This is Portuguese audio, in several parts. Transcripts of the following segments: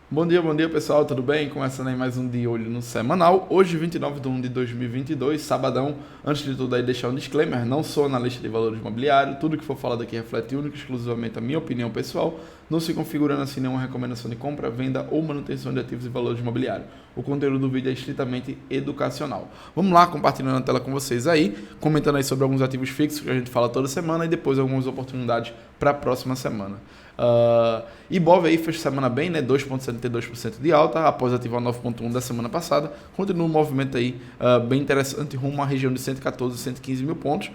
Bom dia pessoal, tudo bem? Começando aí mais um De Olho no Semanal. Hoje, 29 de 1 de 2022, sabadão. Antes de tudo aí, deixar um disclaimer, não sou analista de valores imobiliários, tudo que for falado aqui reflete única e exclusivamente a minha opinião pessoal, não se configurando assim nenhuma recomendação de compra, venda ou manutenção de ativos e valores imobiliários. O conteúdo do vídeo é estritamente educacional. Vamos lá, compartilhando a tela com vocês aí, comentando aí sobre alguns ativos fixos que a gente fala toda semana e depois algumas oportunidades para a próxima semana. Ibov aí fecha a semana bem, né? 2,72% de alta, após ativar 9,1% da semana passada. Continua um movimento aí bem interessante rumo à região de 114, 115 mil pontos.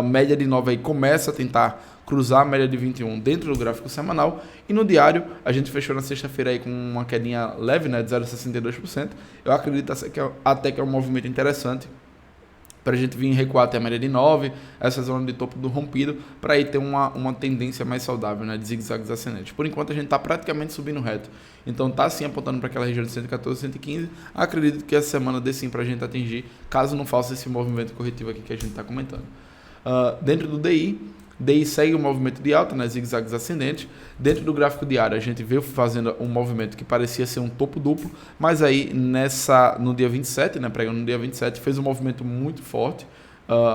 Média de 9 aí começa a tentar cruzar a média de 21 dentro do gráfico semanal. E no diário, a gente fechou na sexta-feira aí com uma quedinha leve, né? De 0,62%. Eu acredito até que é um movimento interessante para a gente vir recuar até a média de 9, essa zona de topo do rompido, para aí ter uma tendência mais saudável, né, de zigue-zagues ascendentes. Por enquanto a gente está praticamente subindo reto, então está sim apontando para aquela região de 114, 115, acredito que essa semana dê sim para a gente atingir, caso não faça esse movimento corretivo aqui que a gente está comentando. Dentro do DI segue o movimento de alta, né, zigue-zagues ascendentes. Dentro do gráfico diário, a gente veio fazendo um movimento que parecia ser um topo duplo, mas aí no dia 27, né, pregando no dia 27, fez um movimento muito forte,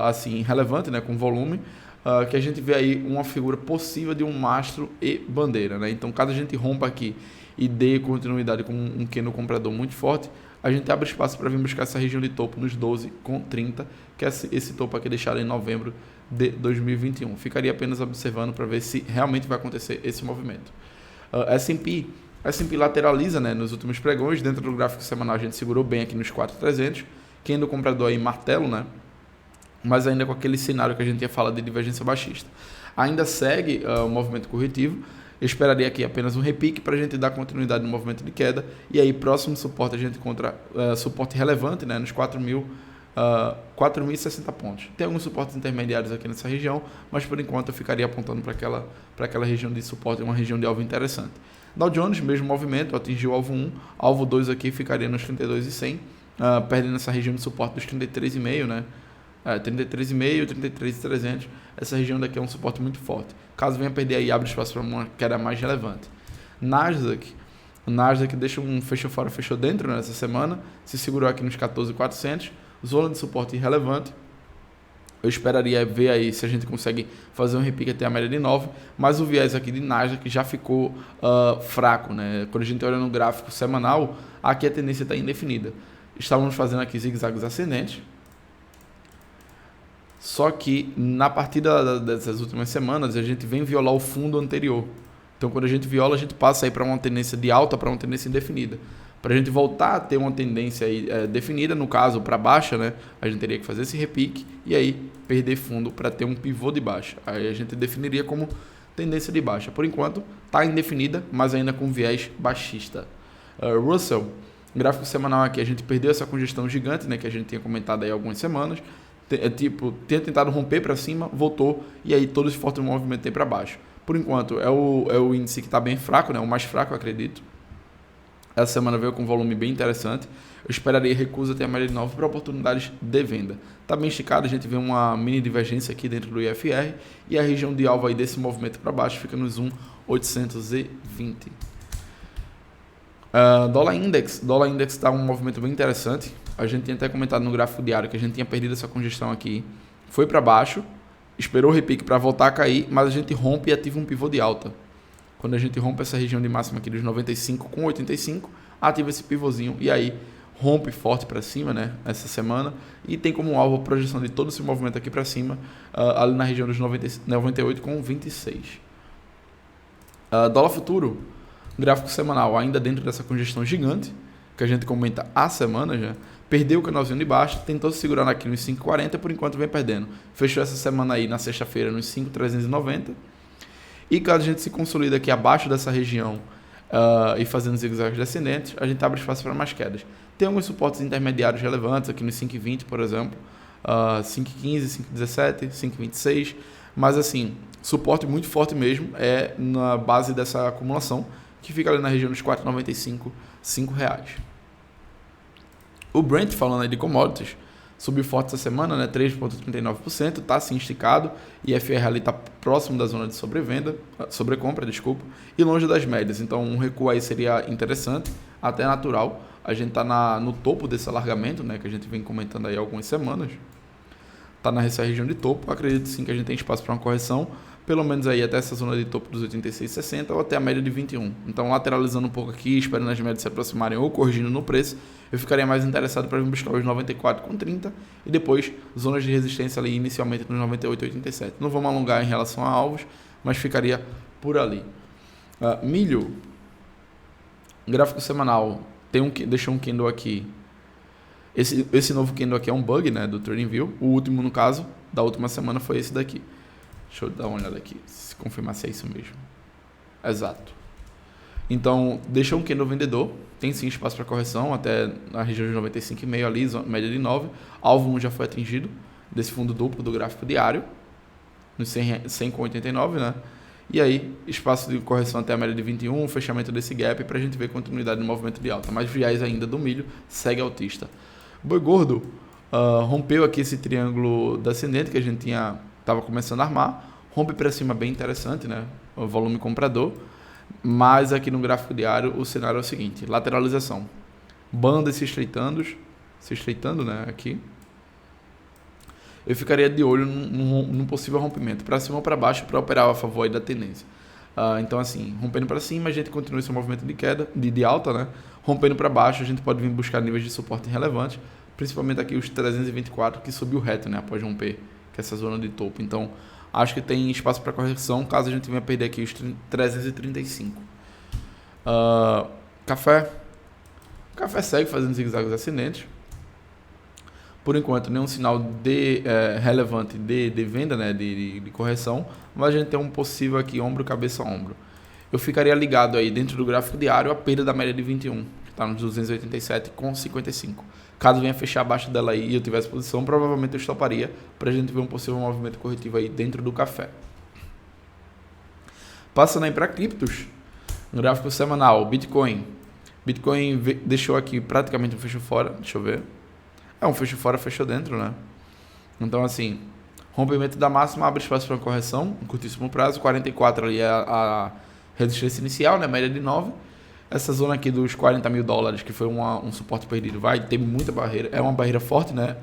assim, relevante, né, com volume, que a gente vê aí uma figura possível de um mastro e bandeira, né? Então, caso a gente rompa aqui e dê continuidade com um queno comprador muito forte, a gente abre espaço para vir buscar essa região de topo nos 12,30, que é esse topo aqui deixado em novembro de 2021. Ficaria apenas observando para ver se realmente vai acontecer esse movimento. S&P lateraliza, né, nos últimos pregões. Dentro do gráfico semanal a gente segurou bem aqui nos 4.300. Quem do comprador aí martelo, né, mas ainda com aquele cenário que a gente tinha falado de divergência baixista. Ainda segue o movimento corretivo. Eu esperaria aqui apenas um repique para a gente dar continuidade no movimento de queda. E aí, próximo suporte, a gente encontra suporte relevante, né, nos 4.060 pontos. Tem alguns suportes intermediários aqui nessa região, mas por enquanto eu ficaria apontando para aquela região de suporte, uma região de alvo interessante. Dow Jones, mesmo movimento, atingiu o alvo 1, alvo 2 aqui ficaria nos 32.100, perdendo essa região de suporte dos 33,5, né? 33,5, 33,300, essa região daqui é um suporte muito forte. Caso venha perder aí, abre espaço para uma queda mais relevante. Nasdaq deixa fechou dentro nessa semana, se segurou aqui nos 14.400, zona de suporte irrelevante. Eu esperaria ver aí se a gente consegue fazer um repique até a média de 9, mas o viés aqui de Nasdaq já ficou fraco, né? Quando a gente olha no gráfico semanal, aqui a tendência está indefinida. Estávamos fazendo aqui zigue-zagues ascendentes, só que na partida dessas últimas semanas a gente vem violar o fundo anterior. Então quando a gente viola, a gente passa aí para uma tendência de alta para uma tendência indefinida. Para a gente voltar a ter uma tendência aí, definida, no caso para baixa, né, a gente teria que fazer esse repique e aí perder fundo para ter um pivô de baixa. Aí a gente definiria como tendência de baixa. Por enquanto está indefinida, mas ainda com viés baixista. Russell, gráfico semanal aqui, a gente perdeu essa congestão gigante, né, que a gente tinha comentado aí há algumas semanas. Tinha tentado romper para cima, voltou e aí todo esse forte movimento tem para baixo. Por enquanto é o índice que está bem fraco, né? O mais fraco, eu acredito. Essa semana veio com um volume bem interessante. Eu esperaria recusa até a média de 9 para oportunidades de venda. Está bem esticado, a gente vê uma mini divergência aqui dentro do IFR e a região de alvo aí desse movimento para baixo fica nos 1.820. Dólar Index está um movimento bem interessante. A gente tinha até comentado no gráfico diário que a gente tinha perdido essa congestão aqui. Foi para baixo, esperou o repique para voltar a cair, mas a gente rompe e ativa um pivô de alta. Quando a gente rompe essa região de máxima aqui dos 95 com 85, ativa esse pivôzinho e aí rompe forte para cima, né, essa semana, e tem como alvo a projeção de todo esse movimento aqui para cima, ali na região dos 98 com 26. Dólar futuro, gráfico semanal, ainda dentro dessa congestão gigante, que a gente comenta há semana já, perdeu o canalzinho de baixo, tentou se segurar aqui nos 5,40, por enquanto vem perdendo. Fechou essa semana aí na sexta-feira nos 5,390. E caso a gente se consolida aqui abaixo dessa região e fazendo zigue-zagues descendentes, a gente abre espaço para mais quedas. Tem alguns suportes intermediários relevantes aqui nos 5,20, por exemplo, 5,15, 5,17, 5,26, mas assim, suporte muito forte mesmo é na base dessa acumulação, que fica ali na região dos 4,95, R$ 5. O Brent, falando aí de commodities, subiu forte essa semana, né? 3,39%, está assim esticado, IFR ali está próximo da zona de sobrecompra, desculpa, e longe das médias, então um recuo aí seria interessante, até natural. A gente está no topo desse alargamento, né, que a gente vem comentando aí há algumas semanas, está nessa região de topo, acredito sim que a gente tem espaço para uma correção, pelo menos aí até essa zona de topo dos 86,60 ou até a média de 21. Então, lateralizando um pouco aqui, esperando as médias se aproximarem ou corrigindo no preço, eu ficaria mais interessado para vir buscar os 94,30 e depois zonas de resistência ali inicialmente nos 98,87. Não vamos alongar em relação a alvos, mas ficaria por ali. Milho, gráfico semanal, deixou um candle aqui. Esse novo candle aqui é um bug, né, do TradingView. O último, no caso, da última semana foi esse daqui. Deixa eu dar uma olhada aqui, se confirmar se é isso mesmo. Exato. Então, deixa um candle vendedor. Tem sim espaço para correção, até na região de 95,5 ali, média de 9. Alvo 1 já foi atingido, desse fundo duplo do gráfico diário, no 100,89, né? E aí, espaço de correção até a média de 21, fechamento desse gap para a gente ver continuidade no movimento de alta. Mas viés ainda do milho segue altista. Boi gordo rompeu aqui esse triângulo descendente que a gente estava começando a armar, rompe para cima bem interessante, né? O volume comprador, mas aqui no gráfico diário o cenário é o seguinte: lateralização, bandas se estreitando, né? Aqui eu ficaria de olho num possível rompimento para cima ou para baixo para operar a favor aí da tendência. Então assim, rompendo para cima a gente continua esse movimento de queda, de alta, né? Rompendo para baixo a gente pode vir buscar níveis de suporte relevantes, principalmente aqui os 324 que subiu reto, né? Após romper, que é essa zona de topo. Então, acho que tem espaço para correção, caso a gente venha perder aqui os 335. Café. O café segue fazendo zigue-zagues ascendentes. Por enquanto, nenhum sinal relevante de venda, né, de correção, mas a gente tem um possível aqui ombro, cabeça, ombro. Eu ficaria ligado aí dentro do gráfico diário a perda da média de 21, que está nos 287,55. Caso venha fechar abaixo dela aí e eu tivesse posição, provavelmente eu estoparia para a gente ver um possível movimento corretivo aí dentro do café. Passando aí para criptos, no gráfico semanal, Bitcoin. Bitcoin deixou aqui praticamente um fecho fora, deixa eu ver. Um fecho fora, fechou dentro, né? Então assim, rompimento da máxima abre espaço para correção, em curtíssimo prazo, 44 ali é a resistência inicial, né? Média de 9. Essa zona aqui dos 40 mil dólares, que foi um suporte perdido, vai ter muita barreira. É uma barreira forte, né?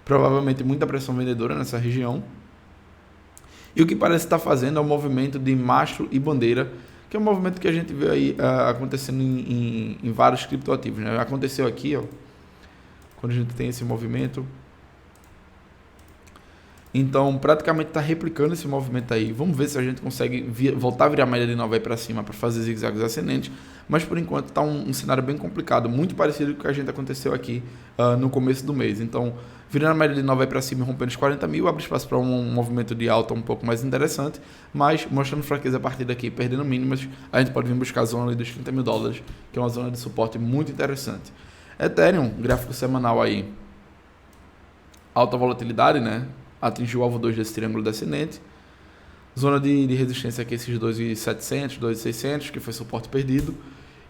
Provavelmente muita pressão vendedora nessa região. E o que parece estar fazendo é um movimento de mastro e bandeira, que é um movimento que a gente vê aí acontecendo em vários criptoativos, né? Aconteceu aqui, ó, quando a gente tem esse movimento. Então, praticamente está replicando esse movimento aí. Vamos ver se a gente consegue voltar a virar a média de 9 aí para cima para fazer zigue-zagues ascendentes. Mas, por enquanto, está um cenário bem complicado, muito parecido com o que a gente aconteceu aqui no começo do mês. Então, virando a média de 9 aí para cima e rompendo os 40 mil, abre espaço para um movimento de alta um pouco mais interessante. Mas, mostrando fraqueza a partir daqui, perdendo mínimas, a gente pode vir buscar a zona ali dos 30 mil dólares, que é uma zona de suporte muito interessante. Ethereum, gráfico semanal aí, alta volatilidade, né? Atingiu o alvo 2 desse triângulo descendente. Zona de resistência aqui, esses 2.700, 2.600, que foi suporte perdido.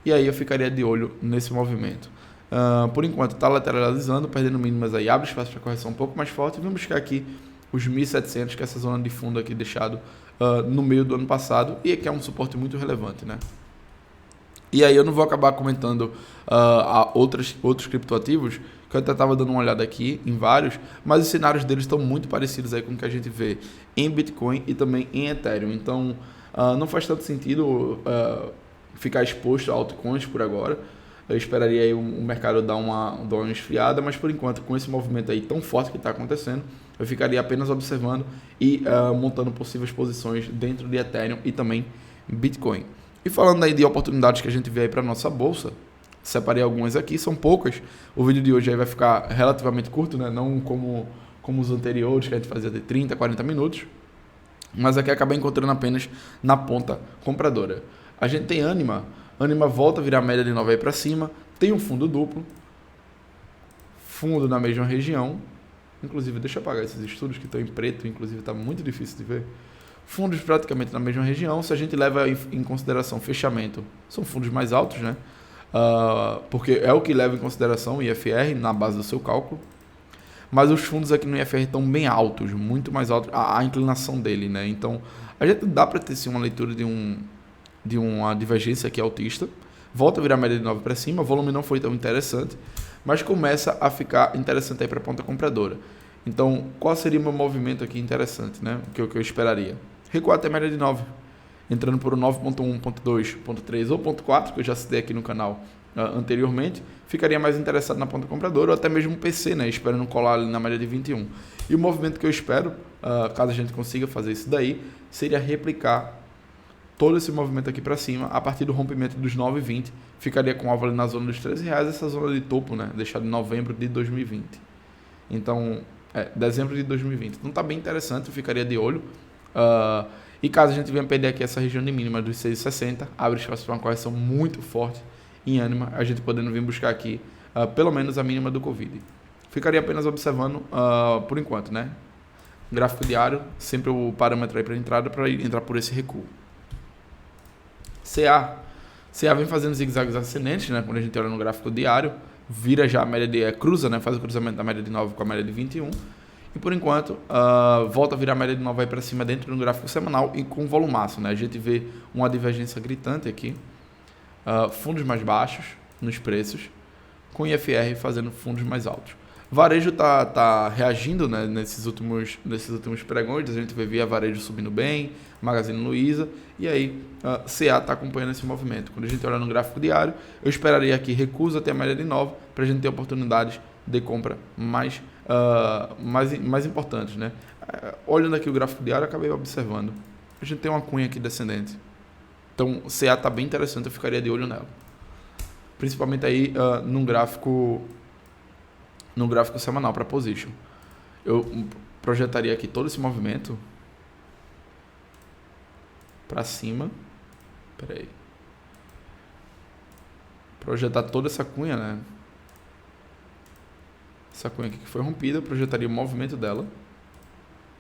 E aí eu ficaria de olho nesse movimento. Por enquanto está lateralizando, perdendo mínimas aí. Abre espaço para correção um pouco mais forte. E vamos buscar aqui os 1.700, que é essa zona de fundo aqui deixado no meio do ano passado. E que é um suporte muito relevante, né? E aí eu não vou acabar comentando outros criptoativos, que eu até estava dando uma olhada aqui em vários, mas os cenários deles estão muito parecidos aí com o que a gente vê em Bitcoin e também em Ethereum. Então, não faz tanto sentido ficar exposto a altcoins por agora. Eu esperaria aí o mercado dar uma esfriada, mas por enquanto, com esse movimento aí tão forte que está acontecendo, eu ficaria apenas observando e montando possíveis posições dentro de Ethereum e também Bitcoin. E falando aí de oportunidades que a gente vê aí para nossa bolsa, separei algumas aqui, são poucas. O vídeo de hoje aí vai ficar relativamente curto, né? Não como os anteriores, que a gente fazia de 30, 40 minutos. Mas aqui acabei encontrando apenas na ponta compradora. A gente tem Anima. Anima volta a virar média de 9 aí para cima. Tem um fundo duplo. Fundo na mesma região. Inclusive, deixa eu apagar esses estudos que estão em preto. Inclusive, está muito difícil de ver. Fundos praticamente na mesma região. Se a gente leva em consideração fechamento, são fundos mais altos, né? Porque é o que leva em consideração o IFR na base do seu cálculo. mas os fundos aqui no IFR estão bem altos, muito mais altos, a inclinação dele, né? Então, a gente dá para ter sim uma leitura de uma divergência aqui altista, volta a virar média de 9 para cima, o volume não foi tão interessante, mas começa a ficar interessante aí para a ponta compradora. Então, qual seria o meu movimento aqui interessante, né? O que eu esperaria? Recuar até a média de 9, entrando por o 9.1, 9.2, 9.3 ou 9.4, que eu já citei aqui no canal anteriormente, ficaria mais interessado na ponta compradora ou até mesmo um PC, né? Esperando colar ali na média de 21. E o movimento que eu espero, caso a gente consiga fazer isso daí, seria replicar todo esse movimento aqui para cima, a partir do rompimento dos 9,20, ficaria com alvo ali na zona dos R$13, essa zona de topo, né? Deixado em novembro de 2020. Então, dezembro de 2020. Então tá bem interessante, eu ficaria de olho. E caso a gente venha perder aqui essa região de mínima dos 6,60, abre espaço para uma correção muito forte em ânima, a gente podendo vir buscar aqui pelo menos a mínima do Covid. Ficaria apenas observando por enquanto, né? Gráfico diário, sempre o parâmetro aí para entrada, para entrar por esse recuo. CA vem fazendo zigue-zagues ascendentes, né? Quando a gente olha no gráfico diário, vira já a média de cruza, né? Faz o cruzamento da média de 9 com a média de 21. E por enquanto, volta a virar a média de 9 aí para cima dentro do gráfico semanal e com volumaço, né? A gente vê uma divergência gritante aqui. Fundos mais baixos nos preços, com IFR fazendo fundos mais altos. Varejo tá reagindo, né, nesses últimos pregões, a gente vê Via Varejo subindo bem, Magazine Luiza, e aí CA está acompanhando esse movimento. Quando a gente olha no gráfico diário, eu esperaria aqui recusa até a média de 9 para a gente ter oportunidades de compra mais importantes, né? Olhando aqui o gráfico diário, eu acabei observando. A gente tem uma cunha aqui descendente. Então, CA está bem interessante, eu ficaria de olho nela. Principalmente aí no gráfico semanal para position. Eu projetaria aqui todo esse movimento para cima. Espera aí. Projetar toda essa cunha, né? Essa cunha aqui que foi rompida, eu projetaria o movimento dela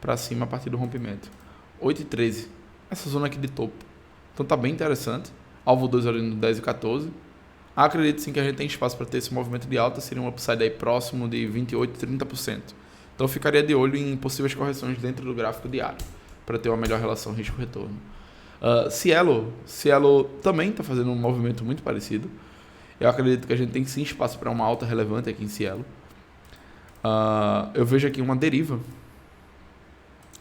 para cima a partir do rompimento. 8,13. Essa zona aqui de topo. Então tá bem interessante. Alvo 2 ali no 10,14. Acredito sim que a gente tem espaço para ter esse movimento de alta, seria um upside aí próximo de 28, 30%. Então eu ficaria de olho em possíveis correções dentro do gráfico diário, para ter uma melhor relação risco-retorno. Cielo também está fazendo um movimento muito parecido. Eu acredito que a gente tem sim espaço para uma alta relevante aqui em Cielo. Eu vejo aqui uma deriva.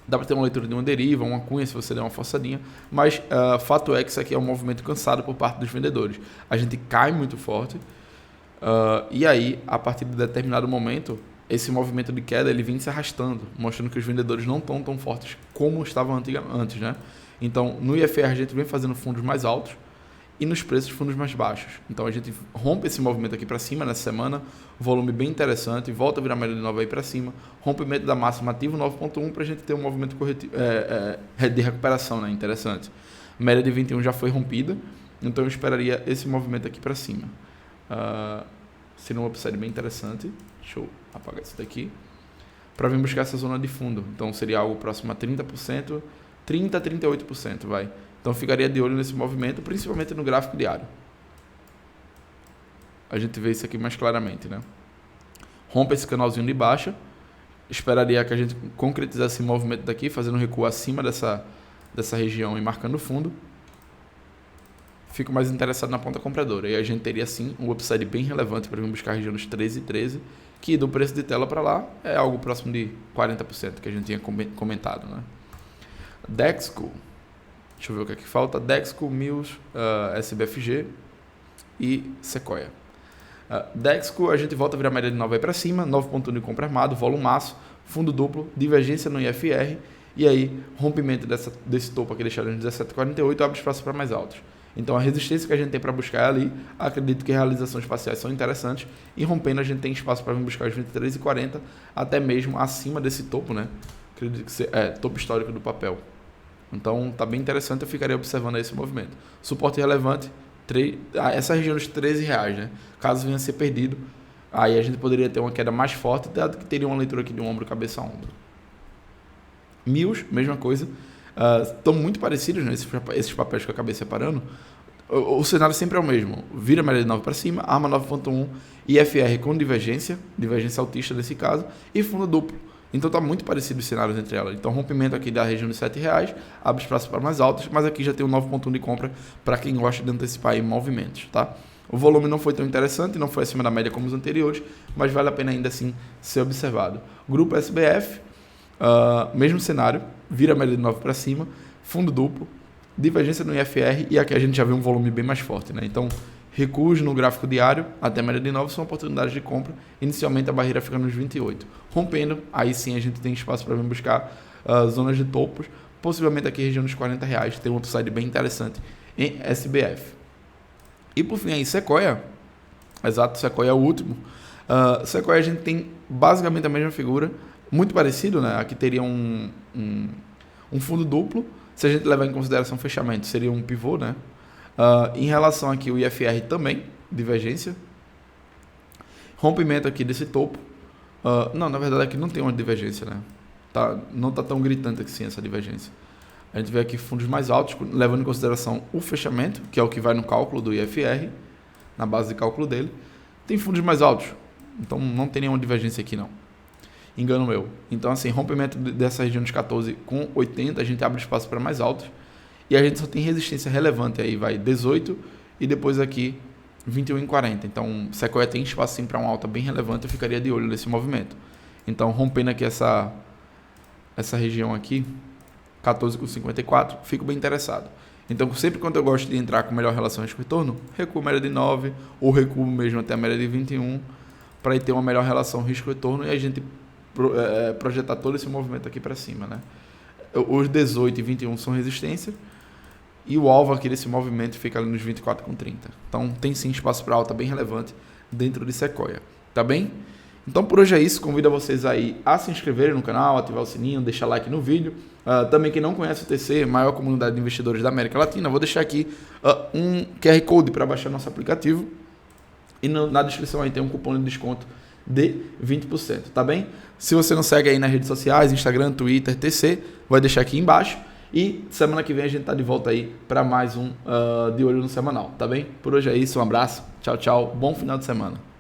Dá para ter uma leitura de uma deriva, uma cunha se você der uma forçadinha, mas fato é que isso aqui é um movimento cansado por parte dos vendedores. A gente cai muito forte e aí, a partir de determinado momento, esse movimento de queda ele vem se arrastando, mostrando que os vendedores não estão tão fortes como estavam antes, né? Então, no IFR a gente vem fazendo fundos mais altos e nos preços fundos mais baixos. Então a gente rompe esse movimento aqui para cima nessa semana, volume bem interessante, volta a virar média de 9 aí para cima, rompimento da máxima ativo 9.1 para a gente ter um movimento de recuperação, né? Interessante. Média de 21 já foi rompida, então eu esperaria esse movimento aqui para cima. Seria um upside bem interessante. Deixa eu apagar isso daqui. Para vir buscar essa zona de fundo. Então seria algo próximo a 30%, 30% a 38%, vai. Então ficaria de olho nesse movimento, principalmente no gráfico diário. A gente vê isso aqui mais claramente, né? Rompe esse canalzinho de baixa. Esperaria que a gente concretizasse esse movimento daqui, fazendo um recuo acima dessa região e marcando fundo. Fico mais interessado na ponta compradora. E a gente teria sim um upside bem relevante para vir buscar a região dos 13,13, que do preço de tela para lá é algo próximo de 40% que a gente tinha comentado, né? Dexco. Deixa eu ver o que é que falta. Dexco, Mills, SBFG e Sequoia. Dexco, a gente volta a virar média de 9 aí para cima, 9.1 de compra armado, volumaço, fundo duplo, divergência no IFR, e aí rompimento desse topo aqui deixado em 17,48, abre espaço para mais altos. Então a resistência que a gente tem para buscar é ali, acredito que realizações parciais são interessantes, e rompendo a gente tem espaço para vir buscar os 23,40, até mesmo acima desse topo, né? Acredito que topo histórico do papel. Então tá bem interessante, eu ficaria observando esse movimento. Suporte relevante, essa região dos R$13, né? Caso venha a ser perdido, aí a gente poderia ter uma queda mais forte, dado que teria uma leitura aqui de um ombro, cabeça a ombro. Mills, mesma coisa. Estão muito parecidos, né, esses papéis que eu acabei separando. o cenário sempre é o mesmo. Vira média de 9 para cima, arma 9.1, IFR com divergência altista nesse caso, e fundo duplo. Então está muito parecido os cenários entre elas. Então rompimento aqui da região de R$7, abre espaço para mais altas, mas aqui já tem um 9.1 de compra para quem gosta de antecipar em movimentos, tá? O volume não foi tão interessante, não foi acima da média como os anteriores, mas vale a pena ainda assim ser observado. Grupo SBF, mesmo cenário, vira média de 9 para cima, fundo duplo, divergência no IFR, e aqui a gente já vê um volume bem mais forte, né? Então, recuos no gráfico diário até a média de 9 são oportunidades de compra. Inicialmente a barreira fica nos 28. Rompendo, aí sim a gente tem espaço para vir buscar zonas de topos, possivelmente aqui região dos R$40, tem um upside bem interessante em SBF. E por fim aí, Sequoia. Exato, Sequoia é o último. Sequoia a gente tem basicamente a mesma figura, muito parecido, né? Aqui teria um fundo duplo. Se a gente levar em consideração fechamento, seria um pivô, né? Em relação aqui o IFR também, divergência. Rompimento aqui desse topo. Não, na verdade aqui não tem uma divergência, né? Não está tão gritante assim essa divergência. A gente vê aqui fundos mais altos, levando em consideração o fechamento, que é o que vai no cálculo do IFR, na base de cálculo dele. Tem fundos mais altos, então não tem nenhuma divergência aqui não. Engano meu. Então assim, rompimento dessa região dos 14 com 80, a gente abre espaço para mais altos. E a gente só tem resistência relevante aí, vai 18 e depois aqui 21,40. Então, Sequoia tem espaço sim para uma alta bem relevante, eu ficaria de olho nesse movimento. Então, rompendo aqui essa região aqui, 14,54, fico bem interessado. Então, sempre quando eu gosto de entrar com melhor relação risco-retorno, recuo média de 9 ou recuo mesmo até a média de 21 para ter uma melhor relação risco-retorno e a gente projetar todo esse movimento aqui para cima, né? Os 18 e 21 são resistência e o alvo aqui desse movimento fica ali nos 24,30. Então, tem sim espaço para alta bem relevante dentro de Sequoia, tá bem? Então, por hoje é isso. Convido vocês aí a se inscreverem no canal, ativar o sininho, deixar like no vídeo. Também quem não conhece o TC, maior comunidade de investidores da América Latina, vou deixar aqui um QR Code para baixar nosso aplicativo. E na descrição aí tem um cupom de desconto de 20%, tá bem? Se você não segue aí nas redes sociais, Instagram, Twitter, TC, vai deixar aqui embaixo. E semana que vem a gente tá de volta aí para mais um De Olho no Semanal, tá bem? Por hoje é isso, um abraço, tchau, tchau, bom final de semana.